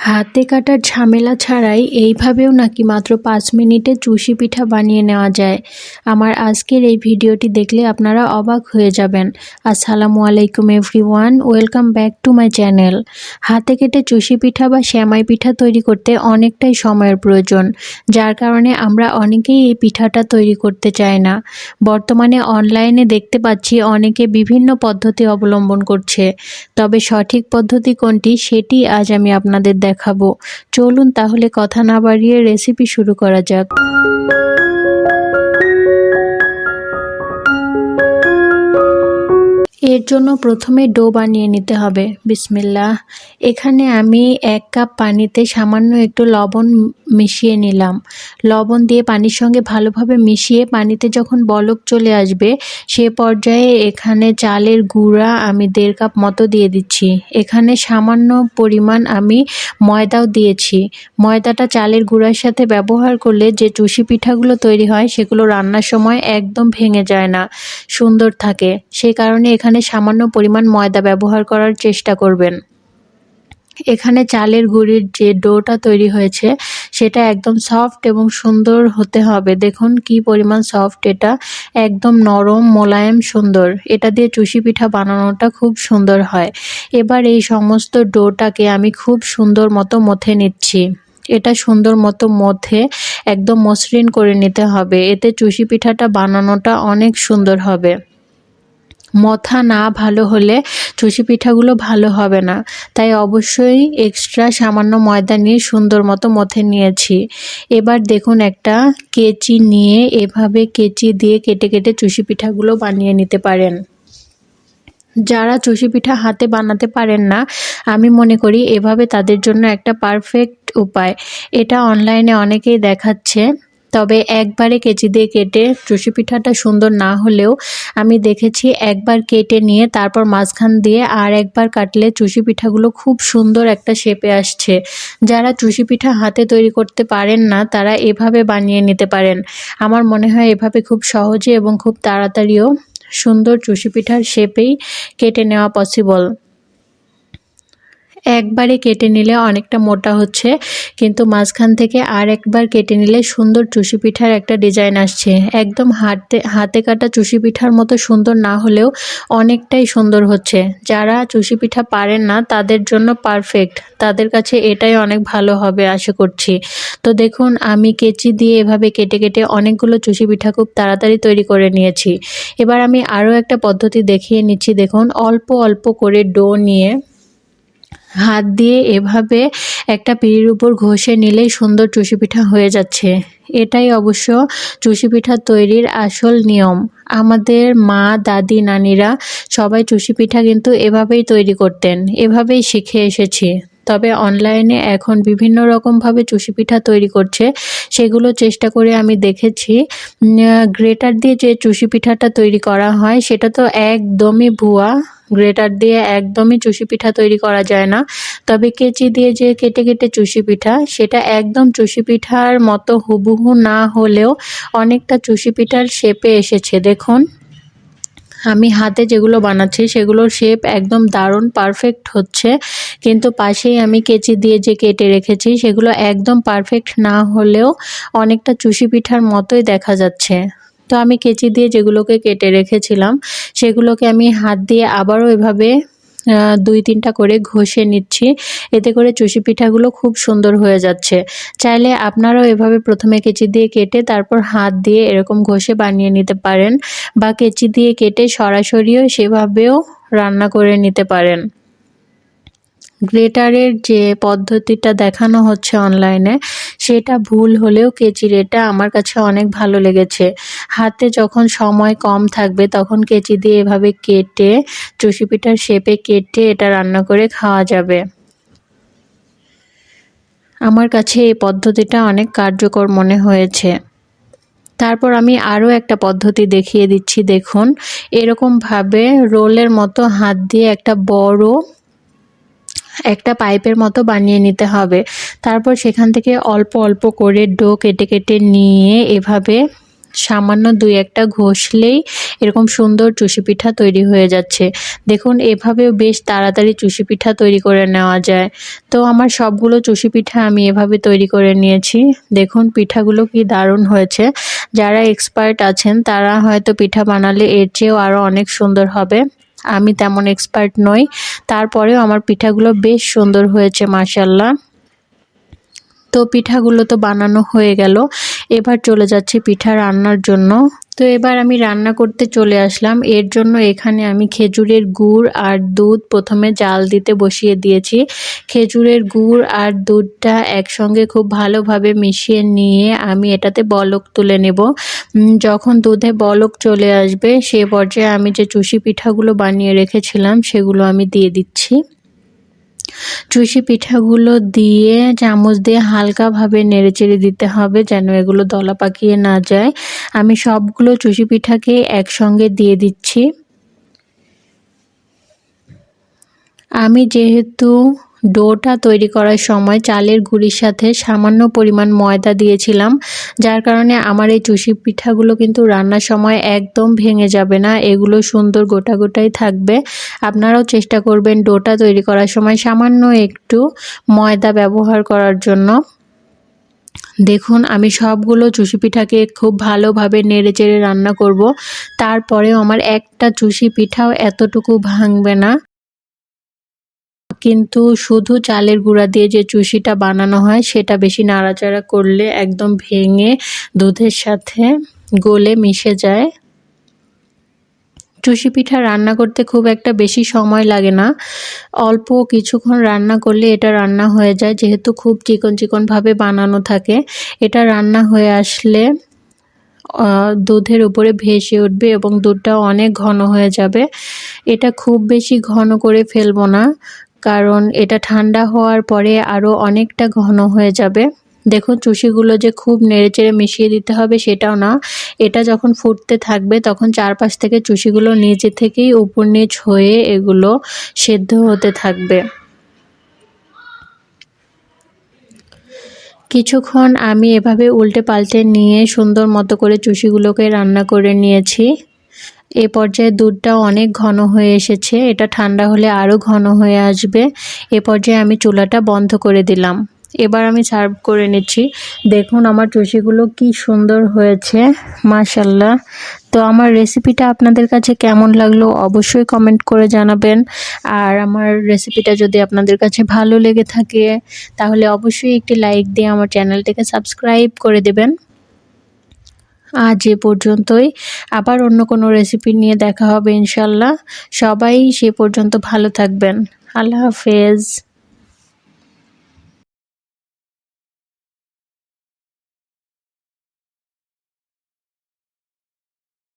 হাতে কাটার ঝামেলা ছাড়াই এইভাবেও নাকি মাত্র 5 মিনিটে চুষি পিঠা বানিয়ে নেওয়া যায়। আমার আজকের এই ভিডিওটি দেখলে আপনারা অবাক হয়ে যাবেন। আসসালামু আলাইকুম everyone, welcome back to my channel. হাতে কেটে চুষি পিঠা বা সেমাই পিঠা তৈরি করতে অনেকটাই সময়ের প্রয়োজন, যার কারণে আমরা অনেকেই এই পিঠাটা তৈরি করতে চাই না। বর্তমানে অনলাইনে দেখতে পাচ্ছি অনেকে বিভিন্ন পদ্ধতি অবলম্বন করছে, তবে সঠিক পদ্ধতি কোনটি সেটি আজ আমি আপনাদের দেখাবো। চলুন তাহলে কথা না বাড়িয়ে রেসিপি শুরু করা যাক। এর জন্য প্রথমে ডো বানিয়ে নিতে হবে। বিসমিল্লাহ। এখানে আমি 1 কাপ পানিতে সামান্য একটু লবণ মিশিয়ে নিলাম। লবণ দিয়ে পানির সঙ্গে ভালোভাবে মিশিয়ে পানিতে যখন বলক চলে আসবে সে পর্যায়ে এখানে চালের গুঁড়া আমি 1.5 কাপ মতো দিয়ে দিচ্ছি। এখানে সামান্য পরিমাণ আমি ময়দাও দিয়েছি। ময়দাটা চালের গুঁড়ার সাথে ব্যবহার করলে যে চুষি পিঠাগুলো তৈরি হয় সেগুলো রান্নার সময় একদম ভেঙে যায় না, সুন্দর থাকে। সেই কারণে এখানে সামান্য পরিমাণ ময়দা ব্যবহার করার চেষ্টা করবেন। এখানে চালের গুঁড়ির যে ডোটা তৈরি হয়েছে সেটা একদম সফট এবং সুন্দর হতে হবে। দেখুন কি পরিমাণ সফট, এটা একদম নরম মোলায়েম সুন্দর। এটা দিয়ে চুষি পিঠা বানানোটা খুব সুন্দর হয়। এবার এই সমস্ত ডোটাকে আমি খুব সুন্দর মতো মথে নিচ্ছি। এটা সুন্দর মতো মথে একদম মসৃণ করে নিতে হবে, এতে চুষি পিঠাটা বানানোটা অনেক সুন্দর হবে। মথা না ভালো হলে চুষি পিঠাগুলো ভালো হবে না, তাই অবশ্যই এক্সট্রা সামান্য ময়দা নিয়ে সুন্দর মতো মথে নিয়েছি। এবার দেখুন একটা কেচি নিয়ে এভাবে কেচি দিয়ে কেটে কেটে চুষি পিঠাগুলো বানিয়ে নিতে পারেন। যারা চুষি পিঠা হাতে বানাতে পারেন না, আমি মনে করি এভাবে তাদের জন্য একটা পারফেক্ট উপায়। এটা অনলাইনে অনেকেই দেখাচ্ছে, তবে একবারে কেচি দিয়ে কেটে চুষি পিঠাটা সুন্দর না হলেও আমি দেখেছি একবার কেটে নিয়ে তারপর মাঝখান দিয়ে আর একবার কাটলে চুষি পিঠাগুলো খুব সুন্দর একটা শেপে আসছে। যারা চুষি পিঠা হাতে তৈরি করতে পারেন না তারা এভাবে বানিয়ে নিতে পারেন। আমার মনে হয় এভাবে খুব সহজে এবং খুব তাড়াতাড়িও সুন্দর চুষি পিঠার শেপেই কেটে নেওয়া পসিবল। একবারে কেটে নিলে অনেকটা মোটা হচ্ছে, কিন্তু মাঝখান থেকে আর একবার কেটে নিলে সুন্দর চুষি পিঠার একটা ডিজাইন আসছে। একদম হাতে কাটা চুষি পিঠার মতো সুন্দর না হলেও অনেকটাই সুন্দর হচ্ছে। যারা চুষি পিঠা পারেন না তাদের জন্য পারফেক্ট, তাদের কাছে এটাই অনেক ভালো হবে আশা করছি। তো দেখুন আমি কেচি দিয়ে এভাবে কেটে কেটে অনেকগুলো চুষি পিঠা খুব তাড়াতাড়ি তৈরি করে নিয়েছি। এবার আমি আরও একটা পদ্ধতি দেখিয়ে নিচ্ছি। দেখুন অল্প অল্প করে ডো নিয়ে হাত দিয়ে এভাবে একটা পিঁড়ির উপর ঘষে নিলেই সুন্দর চুষি পিঠা হয়ে যাচ্ছে। এটাই অবশ্য চুষি পিঠা তৈরির আসল নিয়ম। আমাদের মা, দাদি, নানিরা সবাই চুষি পিঠা কিন্তু এভাবেই তৈরি করতেন, এভাবেই শিখে এসেছি। তবে অনলাইনে এখন বিভিন্ন রকমভাবে চুষি পিঠা তৈরি করছে, সেগুলো চেষ্টা করে আমি দেখেছি। গ্রেটার দিয়ে যে চুষি পিঠাটা তৈরি করা হয় সেটা তো একদমই ভুয়া। গ্রেটার দিয়ে একদমই চুষি পিঠা তৈরি করা যায় না। তবে কেচি দিয়ে যে কেটে কেটে চুষি পিঠা, সেটা একদম চুষি পিঠার মতো হুবহু না হলেও অনেকটা চুষি পিঠার শেপে এসেছে। দেখুন আমি হাতে যেগুলো বানাচ্ছি সেগুলোর শেপ একদম দারুণ পারফেক্ট হচ্ছে, কিন্তু পাশেই আমি কেচি দিয়ে যে কেটে রেখেছি সেগুলো একদম পারফেক্ট না হলেও অনেকটা চুষি পিঠার মতোই দেখা যাচ্ছে। তো আমি কেচি দিয়ে যেগুলোকে কেটে রেখেছিলাম সেগুলোকে আমি হাত দিয়ে আবারও এভাবে 2-3টা করে ঘষে নিচ্ছি। এতে করে চুষি পিঠাগুলো খুব সুন্দর হয়ে যাচ্ছে। চাইলে আপনারাও এভাবে প্রথমে কেচি দিয়ে কেটে তারপর হাত দিয়ে এরকম ঘষে বানিয়ে নিতে পারেন, বা কেচি দিয়ে কেটে সরাসরিও সেভাবেও রান্না করে নিতে পারেন। গ্রেটারের যে পদ্ধতিটা দেখানো হচ্ছে অনলাইনে সেটা ভুল হলেও কেচির এটা আমার কাছে অনেক ভালো লেগেছে। হাতে যখন সময় কম থাকবে তখন কেচি দিয়ে এভাবে কেটে চুষি পিঠার শেপে কেটে এটা রান্না করে খাওয়া যাবে। আমার কাছে এই পদ্ধতিটা অনেক কার্যকর মনে হয়েছে। তারপর আমি আরও একটা পদ্ধতি দেখিয়ে দিচ্ছি। দেখুন এরকমভাবে রোলের মতো হাত দিয়ে একটা পাইপের মতো বানিয়ে নিতে হবে। তারপর সেখান থেকে অল্প অল্প করে ডো কেটে কেটে নিয়ে এভাবে সামান্য 2-1টা ঘষলেই এরকম সুন্দর চুষি পিঠা তৈরি হয়ে যাচ্ছে। দেখুন এভাবেও বেশ তাড়াতাড়ি চুষি পিঠা তৈরি করে নেওয়া যায়। তো আমার সবগুলো চুষি পিঠা আমি এভাবে তৈরি করে নিয়েছি। দেখুন পিঠাগুলো কি দারুণ হয়েছে। যারা এক্সপার্ট আছেন তারা হয়তো পিঠা বানালে এর চেয়েও আরও অনেক সুন্দর হবে। আমি তেমন এক্সপার্ট নই, তারপরেও আমার পিঠাগুলো বেশ সুন্দর হয়েছে মাশাআল্লাহ। তো পিঠাগুলো তো বানানো হয়ে গেল, এবার চলে যাচ্ছি পিঠা রান্নার জন্য। তো এবার আমি রান্না করতে চলে আসলাম। এর জন্য এখানে আমি খেজুরের গুড় আর দুধ প্রথমে জাল দিতে বসিয়ে দিয়েছি। খেজুরের গুড় আর দুধটা একসঙ্গে খুব ভালোভাবে মিশিয়ে নিয়ে আমি এটাতে বলক তুলে নেব। যখন দুধে বলক চলে আসবে সে পর্যায়ে আমি যে চুষি পিঠাগুলো বানিয়ে রেখেছিলাম সেগুলো আমি দিয়ে দিচ্ছি। চুষি পিঠাগুলো দিয়ে চামচ দিয়ে হালকাভাবে নেড়েচেড়ে দিতে হবে যেন এগুলো দলা পাকিয়ে না যায়। আমি সবগুলো চুষি পিঠাকে একসঙ্গে দিয়ে দিচ্ছি। আমি যেহেতু ডোটা তৈরি করার সময় চালের গুঁড়ির সাথে সামান্য পরিমাণ ময়দা দিয়েছিলাম, যার কারণে আমার এই চুষি পিঠাগুলো কিন্তু রান্নার সময় একদম ভেঙে যাবে না, এগুলো সুন্দর গোটা গোটাই থাকবে। আপনারাও চেষ্টা করবেন ডোটা তৈরি করার সময় সামান্য একটু ময়দা ব্যবহার করার জন্য। দেখুন আমি সবগুলো চুষি পিঠাকে খুব ভালোভাবে নেড়েচেড়ে রান্না করব, তারপরেও আমার একটা চুষি পিঠাও এতটুকু ভাঙবে না। কিন্তু শুধু চালের গুঁড়া দিয়ে যে চুষিটা বানানো হয় সেটা বেশি নাড়াচাড়া করলে একদম ভেঙে দুধের সাথে গলে মিশে যায়। চুষি পিঠা রান্না করতে খুব একটা বেশি সময় লাগে না, অল্প কিছুক্ষণ রান্না করলে এটা রান্না হয়ে যায়। যেহেতু খুব চিকন চিকনভাবে বানানো থাকে, এটা রান্না হয়ে আসলে দুধের উপরে ভেসে উঠবে এবং দুধটাও অনেক ঘন হয়ে যাবে। এটা খুব বেশি ঘন করে ফেলবো না, কারণ এটা ঠান্ডা হওয়ার পরে আরও অনেকটা ঘন হয়ে যাবে। দেখুন চুষিগুলো যে খুব নেড়েচেড়ে মিশিয়ে দিতে হবে সেটাও না, এটা যখন ফুটতে থাকবে তখন চারপাশ থেকে চুষিগুলো নিজে থেকেই উপর নিচ হয়ে এগুলো সেদ্ধ হতে থাকবে। কিছুক্ষণ আমি এভাবে উল্টে পাল্টে নিয়ে সুন্দর মতো করে চুষিগুলোকে রান্না করে নিয়েছি। এ পর্যায়ে দুধটাও অনেক ঘন হয়ে এসেছে, এটা ঠান্ডা হলে আরও ঘন হয়ে আসবে। এ পর্যায়ে আমি চুলাটা বন্ধ করে দিলাম। এবার আমি সার্ভ করে নিচ্ছি। দেখুন আমার চুষিগুলো কি সুন্দর হয়েছে মাশাআল্লাহ। তো আমার রেসিপিটা আপনাদের কাছে কেমন লাগলো অবশ্যই কমেন্ট করে জানাবেন। আর আমার রেসিপিটা যদি আপনাদের কাছে ভালো লেগে থাকে তাহলে অবশ্যই একটি লাইক দিয়ে আমার চ্যানেলটিকে সাবস্ক্রাইব করে দেবেন। আজ এ পর্যন্তই, আবার অন্য কোনো রেসিপি নিয়ে দেখা হবে ইনশাল্লাহ। সবাই সে পর্যন্ত ভালো থাকবেন। আল্লাহ হাফেজ।